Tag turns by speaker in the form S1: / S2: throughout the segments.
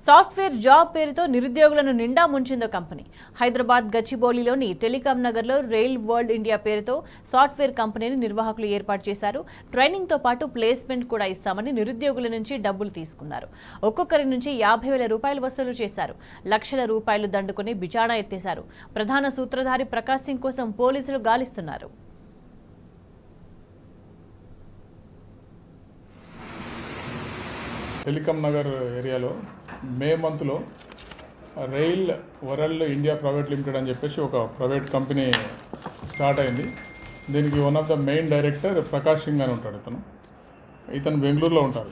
S1: Software job పేరుతో నిరుద్యోగులను నిండా ముంచిందో కంపెనీ. హైదరాబాద్ గచ్చిబౌలిలోని టెలికాం నగర్లో రైల్ వరల్డ్ ఇండియా పేరుతో సాఫ్ట్వేర్ కంపెనీని నిర్వాహకులు ఏర్పాటు చేశారు. ట్రైనింగ్ తో పాటు ప్లేస్మెంట్ కూడా ఇస్తామని నిరుద్యోగుల నుంచి డబ్బులు తీసుకున్నారు. ఒక్కొక్కరి నుంచి 50,000 రూపాయలు వసూలు చేశారు. లక్షల రూపాయలు దండుకుని బిచాణా ఎత్తేశారు. ప్రధాన సూత్రధారి ప్రకాశ్ సింగ్ కోసం పోలీసులు గాలిస్తున్నారు.
S2: టెలికాం నగర్ ఏరియాలో మే మంత్లో rail world India private limited అని చెప్పేసి ఒక ప్రైవేట్ కంపెనీ స్టార్ట్ అయింది. దీనికి one of the main director Prakash Singh అని ఉంటాడు. ఇతను బెంగళూరులో ఉంటారు.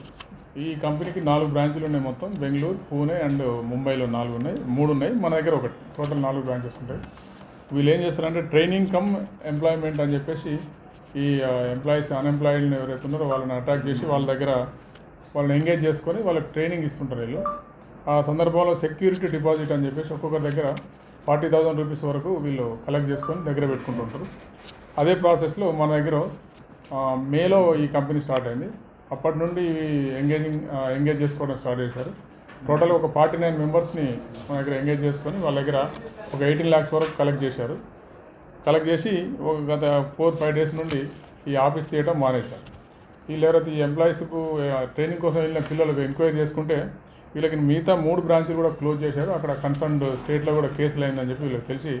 S2: ఈ కంపెనీకి 4 బ్రాంచ్లు ఉన్నాయి. మొత్తం బెంగళూరు, పూణే అండ్ ముంబైలో 4 ఉన్నాయి, 3 ఉన్నాయి. మన దగ్గర ఒకటి, టోటల్ 4 బ్రాంచెస్ ఉంటాయి. వీళ్ళు ఏం చేస్తారంటే ట్రైనింగ్ కమ్ ఎంప్లాయ్మెంట్ అని చెప్పేసి ఈ ఎంప్లాయీస్ అన్ఎంప్లాయిడ్ని ఎవరైతే ఉన్నారో వాళ్ళని అట్రాక్ట్ చేసి వాళ్ళ దగ్గర వాళ్ళని ఎంగేజ్ చేసుకొని వాళ్ళకి ట్రైనింగ్ ఇస్తుంటారు. వీళ్ళు ఆ సందర్భంలో సెక్యూరిటీ డిపాజిట్ అని చెప్పేసి ఒక్కొక్కరి దగ్గర 40,000 రూపీస్ వరకు వీళ్ళు కలెక్ట్ చేసుకొని దగ్గర పెట్టుకుంటుంటారు. అదే ప్రాసెస్లో మన దగ్గర మేలో ఈ కంపెనీ స్టార్ట్ అయింది. అప్పటి నుండి ఎంగేజ్ చేసుకోవడం స్టార్ట్ చేశారు. టోటల్ ఒక 49 మెంబర్స్ని మన దగ్గర ఎంగేజ్ చేసుకొని వాళ్ళ దగ్గర ఒక 18 lakhs వరకు కలెక్ట్ చేశారు. కలెక్ట్ చేసి ఒక గత 4-5 days నుండి ఈ ఆఫీస్ తీయడం మానేశారు. వీళ్ళు ఎవరైతే ఈ ఎంప్లాయీస్కు ట్రైనింగ్ కోసం వెళ్ళిన పిల్లలకు ఎంక్వైరీ చేసుకుంటే వీళ్ళకి మిగతా 3 బ్రాంచ్లు కూడా క్లోజ్ చేశారు. అక్కడ కన్సర్న్డ్ స్టేట్లో కూడా కేసులు అయిందని చెప్పి వీళ్ళకి తెలిసి